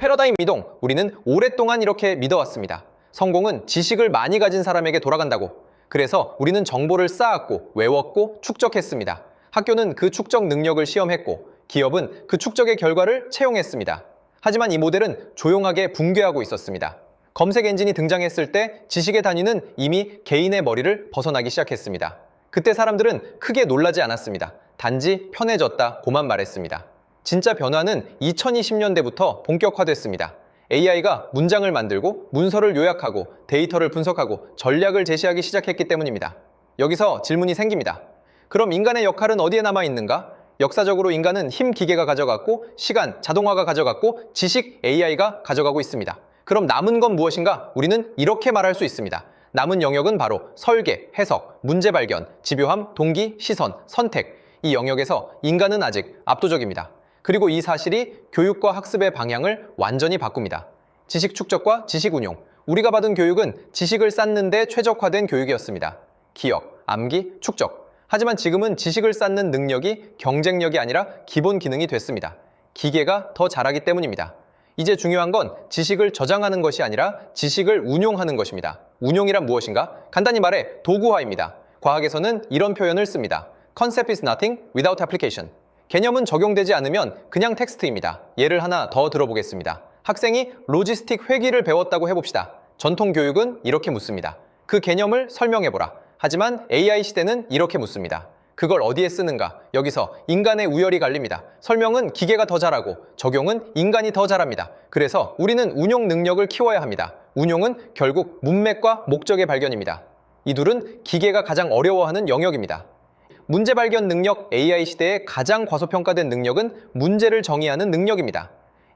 패러다임 이동, 우리는 오랫동안 이렇게 믿어왔습니다. 성공은 지식을 많이 가진 사람에게 돌아간다고. 그래서 우리는 정보를 쌓았고 외웠고 축적했습니다. 학교는 그 축적 능력을 시험했고 기업은 그 축적의 결과를 채용했습니다. 하지만 이 모델은 조용하게 붕괴하고 있었습니다. 검색 엔진이 등장했을 때 지식의 단위는 이미 개인의 머리를 벗어나기 시작했습니다. 그때 사람들은 크게 놀라지 않았습니다. 단지 편해졌다고만 말했습니다. 진짜 변화는 2020년대부터 본격화됐습니다. AI가 문장을 만들고 문서를 요약하고 데이터를 분석하고 전략을 제시하기 시작했기 때문입니다. 여기서 질문이 생깁니다. 그럼 인간의 역할은 어디에 남아 있는가? 역사적으로 인간은 힘 기계가 가져갔고 시간 자동화가 가져갔고 지식 AI가 가져가고 있습니다. 그럼 남은 건 무엇인가? 우리는 이렇게 말할 수 있습니다. 남은 영역은 바로 설계, 해석, 문제 발견, 집요함, 동기, 시선, 선택. 이 영역에서 인간은 아직 압도적입니다. 그리고 이 사실이 교육과 학습의 방향을 완전히 바꿉니다. 지식 축적과 지식 운용. 우리가 받은 교육은 지식을 쌓는 데 최적화된 교육이었습니다. 기억, 암기, 축적. 하지만 지금은 지식을 쌓는 능력이 경쟁력이 아니라 기본 기능이 됐습니다. 기계가 더 잘하기 때문입니다. 이제 중요한 건 지식을 저장하는 것이 아니라 지식을 운용하는 것입니다. 운용이란 무엇인가? 간단히 말해 도구화입니다. 과학에서는 이런 표현을 씁니다. Concept is nothing without application. 개념은 적용되지 않으면 그냥 텍스트입니다. 예를 하나 더 들어보겠습니다. 학생이 로지스틱 회귀를 배웠다고 해봅시다. 전통 교육은 이렇게 묻습니다. 그 개념을 설명해보라. 하지만 AI 시대는 이렇게 묻습니다. 그걸 어디에 쓰는가? 여기서 인간의 우열이 갈립니다. 설명은 기계가 더 잘하고 적용은 인간이 더 잘합니다. 그래서 우리는 운용 능력을 키워야 합니다. 운용은 결국 문맥과 목적의 발견입니다. 이 둘은 기계가 가장 어려워하는 영역입니다. 문제 발견 능력, AI 시대의 가장 과소평가된 능력은 문제를 정의하는 능력입니다.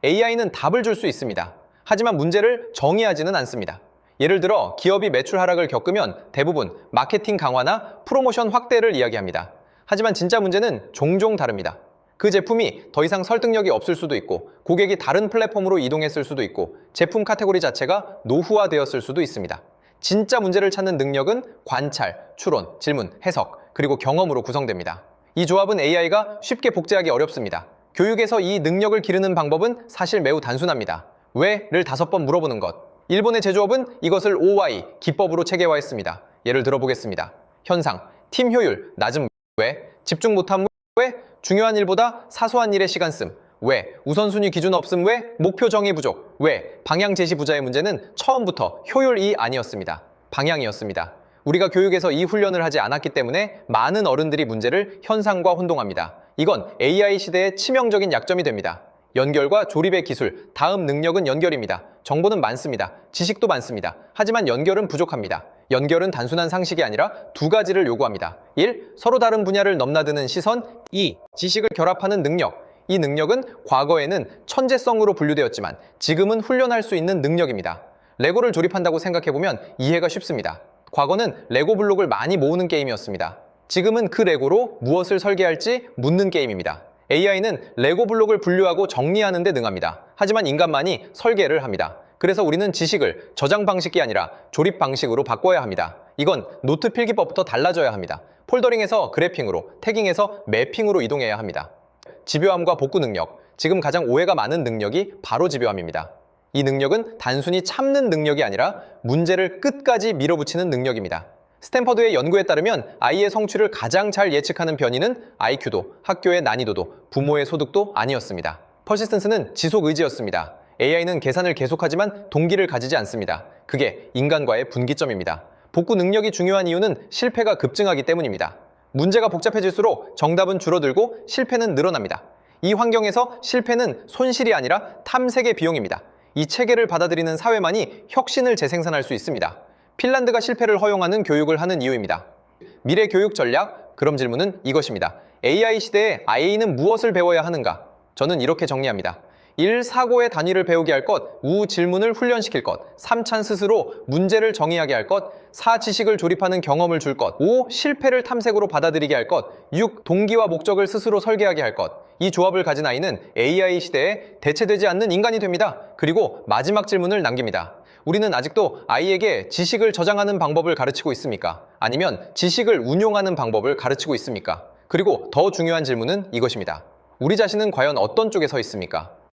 AI는 답을 줄 수 있습니다. 하지만 문제를 정의하지는 않습니다. 예를 들어 기업이 매출 하락을 겪으면 대부분 마케팅 강화나 프로모션 확대를 이야기합니다. 하지만 진짜 문제는 종종 다릅니다. 그 제품이 더 이상 설득력이 없을 수도 있고 고객이 다른 플랫폼으로 이동했을 수도 있고 제품 카테고리 자체가 노후화되었을 수도 있습니다. 진짜 문제를 찾는 능력은 관찰, 추론, 질문, 해석, 그리고 경험으로 구성됩니다. 이 조합은 AI가 쉽게 복제하기 어렵습니다. 교육에서 이 능력을 기르는 방법은 사실 매우 단순합니다. 왜를 5번 물어보는 것. 일본의 제조업은 이것을 OY, 기법으로 체계화했습니다. 예를 들어보겠습니다. 현상, 팀 효율, 낮은 왜, 집중 못함 왜, 중요한 일보다 사소한 일에 시간 씀 왜, 우선순위 기준 없음 왜, 목표 정의 부족 왜, 방향 제시 부자의 문제는 처음부터 효율이 아니었습니다. 방향이었습니다. 우리가 교육에서 이 훈련을 하지 않았기 때문에 많은 어른들이 문제를 현상과 혼동합니다. 이건 AI 시대의 치명적인 약점이 됩니다. 연결과 조립의 기술, 다음 능력은 연결입니다. 정보는 많습니다. 지식도 많습니다. 하지만 연결은 부족합니다. 연결은 단순한 상식이 아니라 2가지를 요구합니다. 1. 서로 다른 분야를 넘나드는 시선. 2. 지식을 결합하는 능력. 이 능력은 과거에는 천재성으로 분류되었지만 지금은 훈련할 수 있는 능력입니다. 레고를 조립한다고 생각해보면 이해가 쉽습니다. 과거는 레고 블록을 많이 모으는 게임이었습니다. 지금은 그 레고로 무엇을 설계할지 묻는 게임입니다. AI는 레고 블록을 분류하고 정리하는 데 능합니다. 하지만 인간만이 설계를 합니다. 그래서 우리는 지식을 저장 방식이 아니라 조립 방식으로 바꿔야 합니다. 이건 노트 필기법부터 달라져야 합니다. 폴더링에서 그래핑으로, 태깅에서 매핑으로 이동해야 합니다. 집요함과 복구 능력. 지금 가장 오해가 많은 능력이 바로 집요함입니다. 이 능력은 단순히 참는 능력이 아니라 문제를 끝까지 밀어붙이는 능력입니다. 스탠퍼드의 연구에 따르면 아이의 성취를 가장 잘 예측하는 변이는 IQ도, 학교의 난이도도, 부모의 소득도 아니었습니다. 퍼시스턴스는 지속 의지였습니다. AI는 계산을 계속하지만 동기를 가지지 않습니다. 그게 인간과의 분기점입니다. 복구 능력이 중요한 이유는 실패가 급증하기 때문입니다. 문제가 복잡해질수록 정답은 줄어들고 실패는 늘어납니다. 이 환경에서 실패는 손실이 아니라 탐색의 비용입니다. 이 체계를 받아들이는 사회만이 혁신을 재생산할 수 있습니다. 핀란드가 실패를 허용하는 교육을 하는 이유입니다. 미래 교육 전략? 그럼 질문은 이것입니다. AI 시대에 아이는 무엇을 배워야 하는가? 저는 이렇게 정리합니다. 1. 사고의 단위를 배우게 할 것. 2. 질문을 훈련시킬 것. 3. 찬스스로 문제를 정의하게 할 것. 4. 지식을 조립하는 경험을 줄 것. 5. 실패를 탐색으로 받아들이게 할 것. 6. 동기와 목적을 스스로 설계하게 할 것. 이 조합을 가진 아이는 AI 시대에 대체되지 않는 인간이 됩니다. 그리고 마지막 질문을 남깁니다. 우리는 아직도 아이에게 지식을 저장하는 방법을 가르치고 있습니까? 아니면 지식을 운용하는 방법을 가르치고 있습니까? 그리고 더 중요한 질문은 이것입니다. 우리 자신은 과연 어떤 쪽에 서 있습니까?